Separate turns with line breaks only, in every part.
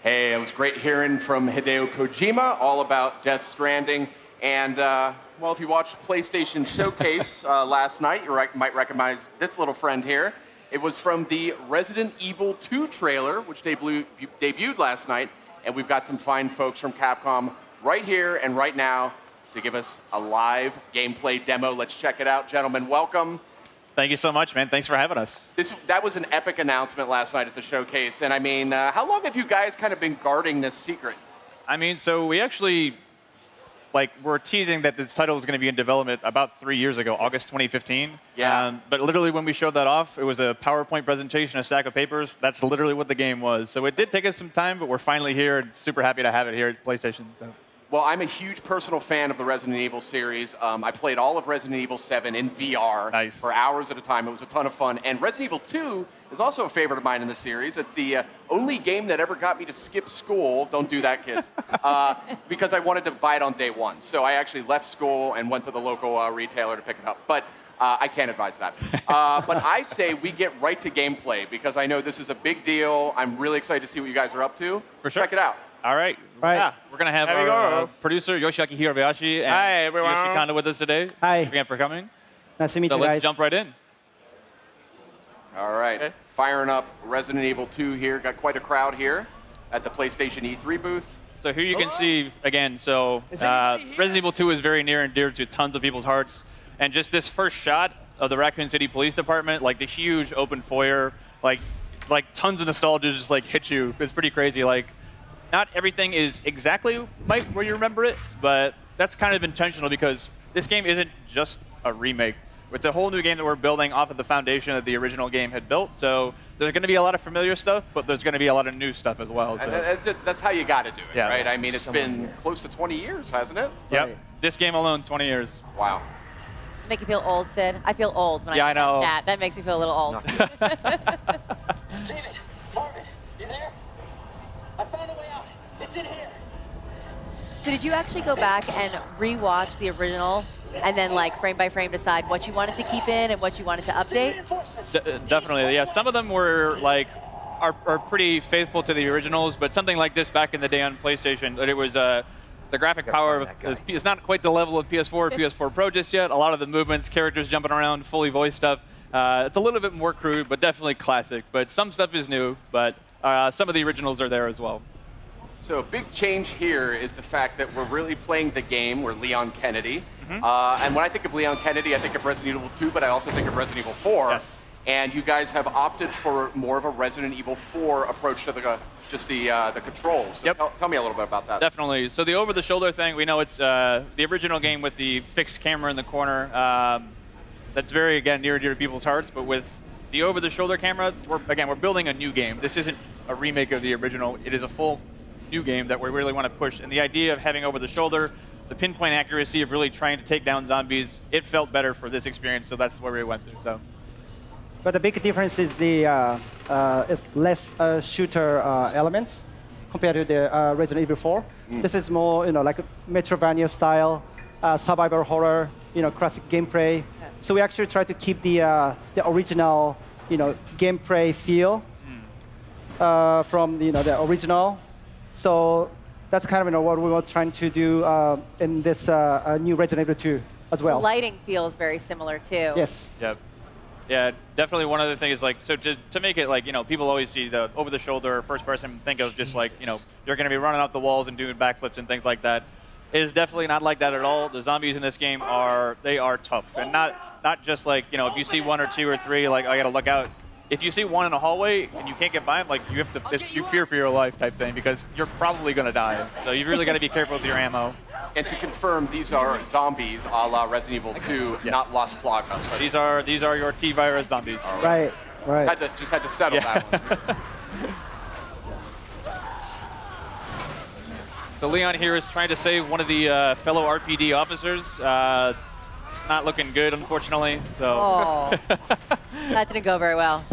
Hey, it was great hearing from Hideo Kojima all about Death Stranding. And, well, if you watched PlayStation Showcase last night, you might recognize this little friend here. It was from the Resident Evil 2 trailer, which debuted last night. And we've got some fine folks from Capcom right here and right now to give us a live gameplay demo. Let's check it out. Gentlemen, welcome.
Thank you so much, man. Thanks for having us.
That was an epic announcement last night at the showcase. And I mean, how long have you guys kind of been guarding this secret?
I mean, so we actually, we're teasing that this title was going to be in development about 3 years ago, August 2015.
Yeah.
But literally when we showed that off, it was a PowerPoint presentation, a stack of papers. That's literally what the game was. So it did take us some time, but we're finally here and super happy to have it here at PlayStation. So.
Well, I'm a huge personal fan of the Resident Evil series. I played all of Resident Evil 7 in VR for hours at a time. It was a ton of fun. And Resident Evil 2 is also a favorite of mine in the series. It's the only game that ever got me to skip school. Don't do that, kids. Because I wanted to buy it on day one. So I actually left school and went to the local retailer to pick it up. But I can't advise that. But I say we get right to gameplay because I know this is a big deal. I'm really excited to see what you guys are up to.
For sure.
Check it out.
All right. Yeah, we're going to have our producer, Yoshiaki Hirabayashi, and Yoshi Kondo with us today.
Hi.
Thanks again for coming.
Nice to meet you
guys. So let's
guys.
jump right in.
All right.
Okay.
Firing up Resident Evil 2 here. Got quite a crowd here at the PlayStation E3 booth.
So here you can see, again, so Resident Evil 2 is very near and dear to tons of people's hearts. And just this first shot of the Raccoon City Police Department, like the huge open foyer, like tons of nostalgia just hit you. It's pretty crazy. Not everything is exactly where you remember it, but that's kind of intentional because this game isn't just a remake. It's a whole new game that we're building off of the foundation that the original game had built. So there's going to be a lot of familiar stuff, but there's going to be a lot of new stuff as well. So.
That's how you got to do it,
yeah.
Right? I mean, it's been close to 20 years, hasn't it?
Yep.
Right.
This game alone, 20 years.
Wow.
Does it make you feel old, Sid? I feel old when I
know.
That makes me feel a little old.
David, Marvin, you there? I found a way out. It's in here.
So did you actually go back and re-watch the original and then frame by frame decide what you wanted to keep in and what you wanted to update?
Definitely, yeah. Some of them were are pretty faithful to the originals, but something like this back in the day on PlayStation, it was the graphic power is not quite the level of PS4 or PS4 Pro just yet. A lot of the movements, characters jumping around, fully voiced stuff. It's a little bit more crude, but definitely classic. But some stuff is new, but some of the originals are there as well.
So a big change here is the fact that we're really playing the game. We're Leon Kennedy. And when I think of Leon Kennedy, I think of Resident Evil 2, but I also think of Resident Evil 4.
Yes.
And you guys have opted for more of a Resident Evil 4 approach to the controls. So
Yep.
tell me a little bit about that.
Definitely. So the over-the-shoulder thing, we know it's the original game with the fixed camera in the corner. That's very, again, near and dear to people's hearts. But with the over-the-shoulder camera, we're building a new game. This isn't a remake of the original. It is a full new game that we really want to push. And the idea of having over-the-shoulder, the pinpoint accuracy of really trying to take down zombies, it felt better for this experience. So that's where we went through. So.
But the big difference is the it's less shooter elements compared to the Resident Evil 4. This is more, like a Metroidvania style, survival horror, classic gameplay. So we actually try to keep the original, gameplay feel from the original. So that's kind of what we were trying to do in this new Resident Evil 2 as well.
The lighting feels very similar too.
Yes.
Yep. Yeah, definitely one other thing is so to make it people always see the over-the-shoulder first person think of just you're going to be running up the walls and doing backflips and things like that. It is definitely not like that at all. The zombies in this game are tough and not just if you see one or two or three I got to look out. If you see one in a hallway and you can't get by them, you have to you fear for your life type thing because you're probably going to die. So you really got to be careful with your ammo.
And to confirm, these are zombies a la Resident Evil 2, not Las Plagas.
So these are your T-virus zombies.
Right.
Just had to settle that one.
So Leon here is trying to save one of the fellow RPD officers. It's not looking good, unfortunately. So.
Oh, that didn't go very well.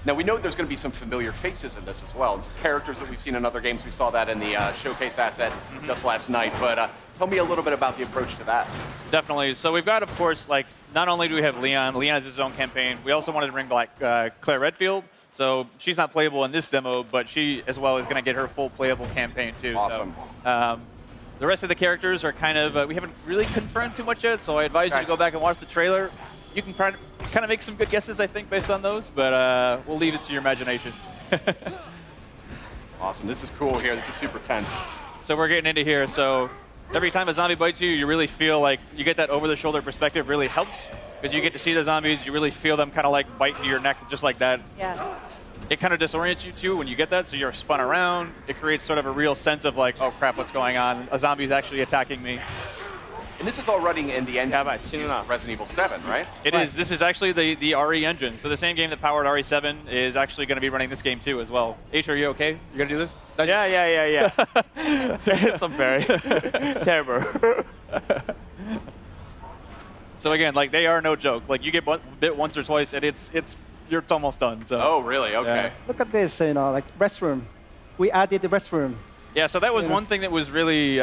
Now, we know there's going to be some familiar faces in this as well, and some characters that we've seen in other games. We saw that in the showcase asset just last night. But tell me a little bit about the approach to that.
Definitely. So we've got, of course, not only do we have Leon. Leon has his own campaign. We also wanted to bring back Claire Redfield. So she's not playable in this demo, but she as well is going to get her full playable campaign too.
Awesome.
So, the rest of the characters are kind of, we haven't really confirmed too much yet, so I advise you to go back and watch the trailer. You can kind of make some good guesses, I think, based on those, but we'll leave it to your imagination.
Awesome. This is cool here. This is super tense.
So we're getting into here. So every time a zombie bites you, you really feel like you get that over-the-shoulder perspective really helps, because you get to see the zombies, you really feel them kind of like bite into your neck just like that.
Yeah.
It kind of disorients you too when you get that, so you're spun around. It creates sort of a real sense of like, oh crap, what's going on? A zombie's actually attacking me.
And this is all running in the engine of Resident Evil 7, right?
It is. This is actually the RE engine. So the same game that powered RE7 is actually going to be running this game too as well. H, are you okay? You going to do this?
Yeah. It's very terrible.
So again, like they are no joke. Like you get bit once or twice, and it's almost done. So.
Oh, really? Okay.
Yeah.
Look at this, like restroom. We added the restroom.
Yeah, so that was one thing that was really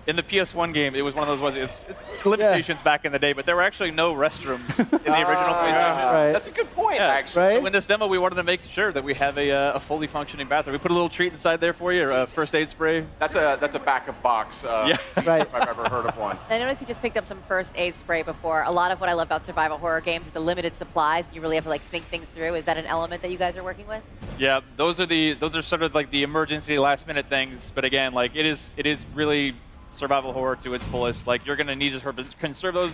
in the PS1 game. It was one of those limitations back in the day, but there were actually no restrooms in the original PlayStation.
Right.
That's a good point,
Yeah.
actually.
Right?
So in this demo, we wanted to make sure that we have a fully functioning bathroom. We put a little treat inside there for you, a first aid spray.
That's a back-of box.
Yeah.
Right.
If I've ever heard of one.
I noticed you just picked up some first aid spray before. A lot of what I love about survival horror games is the limited supplies. You really have to like think things through. Is that an element that you guys are working with?
Yeah, those are sort of like the emergency last minute things. But again, like it is really survival horror to its fullest. Like you're gonna need to conserve those.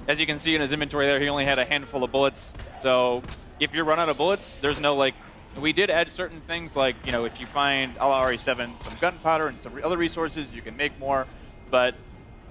As you can see in his inventory there, he only had a handful of bullets. So if you run out of bullets, there's no like. We did add certain things like, if you find a la RE7 some gunpowder and some other resources, you can make more. But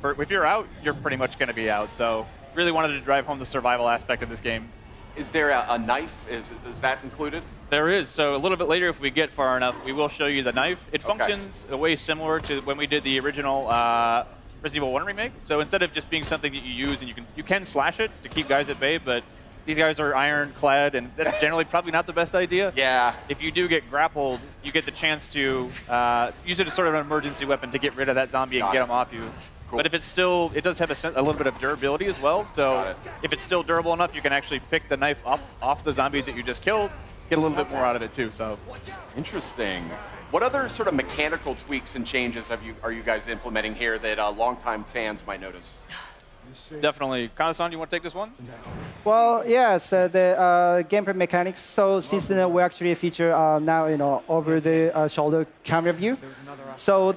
if you're out, you're pretty much gonna be out. So really wanted to drive home the survival aspect of this game.
Is there a knife? Is that included?
There is. So a little bit later, if we get far enough, we will show you the knife. It functions a way similar to when we did the original Resident Evil 1 remake. So instead of just being something that you use and you can slash it to keep guys at bay, but these guys are ironclad, and that's generally probably not the best idea.
Yeah.
If you do get grappled, you get the chance to use it as sort of an emergency weapon to get rid of that zombie and get him off you.
Cool.
But if it's still, it does have a little bit of durability as well. So if it's still durable enough, you can actually pick the knife up off the zombies that you just killed, get a little bit more out of it too. So
Interesting. What other sort of mechanical tweaks and changes are you guys implementing here that longtime fans might notice?
definitely. Kana-san, you want to take this one?
Well, yes, the gameplay mechanics. So since we actually feature now, over the shoulder camera view. So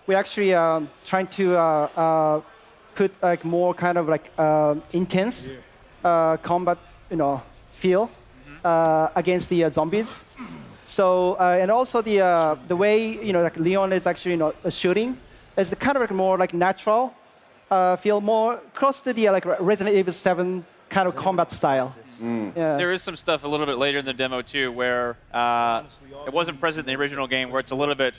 we actually trying to put like more kind of like intense combat, feel against the zombies. So and also the way like Leon is actually shooting is kind of like more like natural. Feel more close to the like Resident Evil 7 kind of combat style. Yeah.
There is some stuff a little bit later in the demo too, where it wasn't present in the original game, where it's a little bit,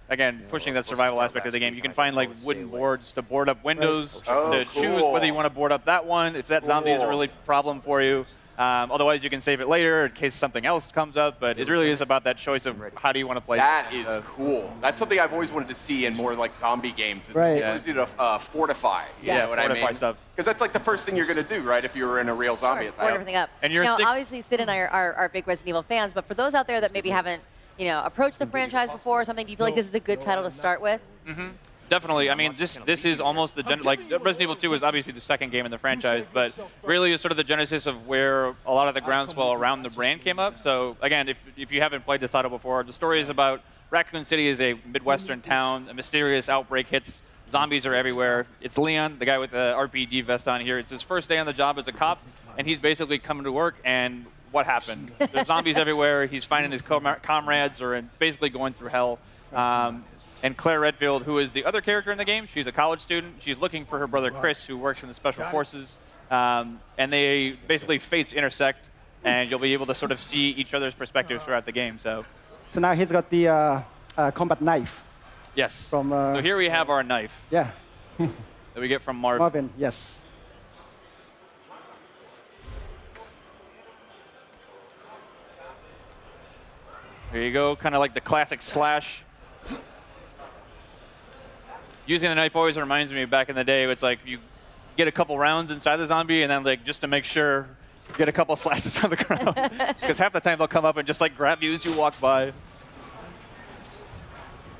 again, pushing that survival aspect of the game. You can find like wooden boards to board up windows, to choose whether you want to board up that one, if that zombie is a really problem for you. Otherwise, you can save it later in case something else comes up, but it really is about that choice of how do you want to play.
That is cool. That's something I've always wanted to see in more like zombie games. Is
right.
It's easy to fortify. You know what
fortify
I mean?
stuff.
Because that's like the first thing you're going to do, right? If you were in a real zombie attack.
Board everything up.
And you're
now, obviously, Sid and I are big Resident Evil fans, but for those out there that maybe haven't, approached the franchise before or something, do you feel like this is a good title to start with?
Mm-hmm. Definitely. I mean, this is almost the Resident Evil 2 is obviously the second game in the franchise, but really is sort of the genesis of where a lot of the groundswell around the brand came up. So again, if you haven't played this title before, the story is about Raccoon City is a Midwestern town. A mysterious outbreak hits. Zombies are everywhere. It's Leon, the guy with the RPG vest on here. It's his first day on the job as a cop, and he's basically coming to work, and what happened? There's zombies everywhere. He's finding his comrades are basically going through hell. And Claire Redfield, who is the other character in the game, she's a college student. She's looking for her brother Chris, who works in the Special Forces. And they basically fates intersect, and you'll be able to sort of see each other's perspectives throughout the game. So
now he's got the combat knife.
yes.
From,
so here we have our knife
Yeah.
that we get from Marvin.
Marvin, yes.
There you go, kind of like the classic slash. Using the knife always reminds me of back in the day. It's like you get a couple rounds inside the zombie, and then like just to make sure get a couple slashes on the ground. Because half the time they'll come up and just like grab you as you walk by.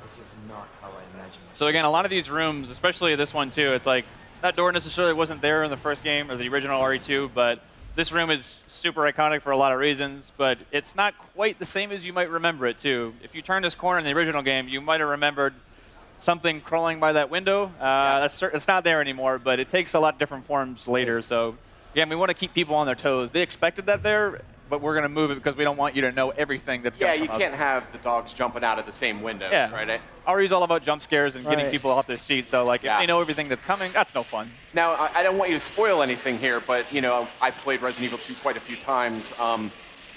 This is not how I imagined it.
So again, a lot of these rooms, especially this one too, it's like that door necessarily wasn't there in the first game or the original RE2, but this room is super iconic for a lot of reasons, but it's not quite the same as you might remember it too. If you turn this corner in the original game, you might have remembered something crawling by that window. It's not there anymore, but it takes a lot different forms later. So again, we want to keep people on their toes. They expected that there, but we're going to move it because we don't want you to know everything that's going to come up.
Yeah, you can't have the dogs jumping out of the same window,
Yeah.
right?
RE's all about jump scares and getting
Right.
people off their seats. So like, if they know everything that's coming, that's no fun.
Now, I don't want you to spoil anything here, but you know, I've played Resident Evil 2 quite a few times.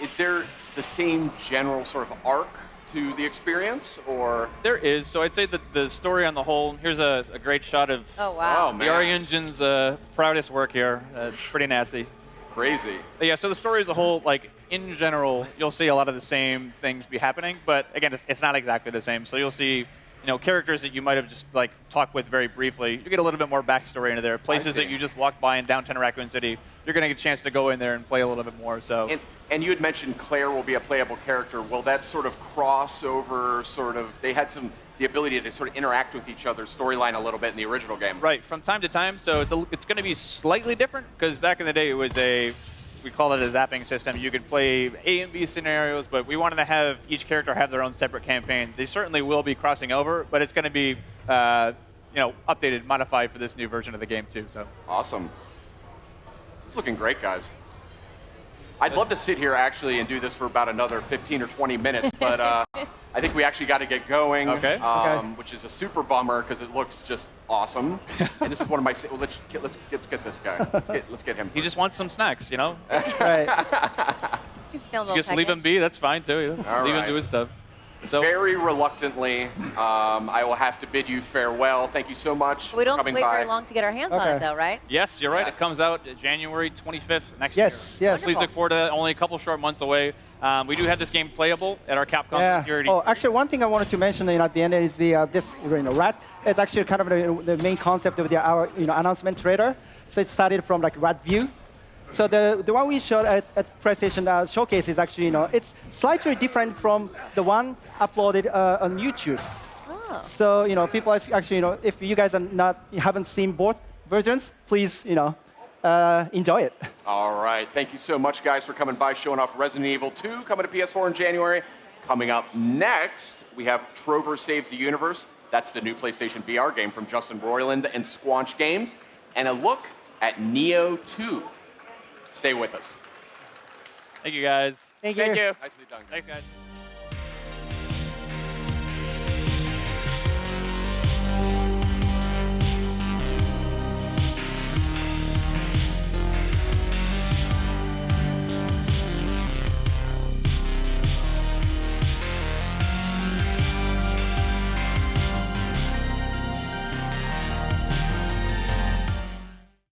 Is there the same general sort of arc to the experience, or?
There is. So I'd say that the story on the whole, here's a great shot of
Oh, wow.
Oh,
the RE Engine's proudest work here. Pretty nasty.
Crazy.
But yeah, so the story as a whole, like in general, you'll see a lot of the same things be happening, but again, it's not exactly the same. So you'll see, characters that you might have just like talked with very briefly. You get a little bit more backstory into there. Places that you just walked by in downtown Raccoon City, you're going to get a chance to go in there and play a little bit more. So.
And you had mentioned Claire will be a playable character. Will that sort of cross over, they had the ability to sort of interact with each other's storyline a little bit in the original game.
Right, from time to time. So it's going to be slightly different because back in the day it was we call it a zapping system. You could play A and B scenarios, but we wanted to have each character have their own separate campaign. They certainly will be crossing over, but it's going to be updated, modified for this new version of the game too. So
Awesome. This is looking great, guys. I'd love to sit here actually and do this for about another 15 or 20 minutes, but I think we actually got to get going.
Okay.
Which is a super bummer because it looks just awesome. And this is one of my. Well, let's get this guy. Let's get him.
he
first.
just wants some snacks,
Right.
He's feeling a
You
little
just leave him be. That's fine too.
All
Leave him
right.
do his stuff. So
Very reluctantly, I will have to bid you farewell. Thank you so much
We don't
for
have to
coming
wait
by.
very long to get our hands on
Okay.
it, though, right?
yes, you're right.
Yes.
It comes out January 25th next
Yes,
year.
yes.
Please look forward to that. Only a couple short months away. We do have this game playable at our Capcom
Yeah.
security.
Oh, actually, one thing I wanted to mention at the end is this rat. It's actually kind of the main concept of our announcement trailer. So it started from like rat view. So the one we showed at PlayStation Showcase is actually it's slightly different from the one uploaded on YouTube.
Oh.
So people actually if you guys haven't seen both versions, please enjoy it.
All right. Thank you so much, guys, for coming by, showing off Resident Evil 2, coming to PS4 in January. Coming up next, we have Trover Saves the Universe. That's the new PlayStation VR game from Justin Roiland and Squanch Games. And a look at Neo 2. Stay with us.
Thank you guys.
Thank you.
Thank you.
Nicely done.
Thanks, guys.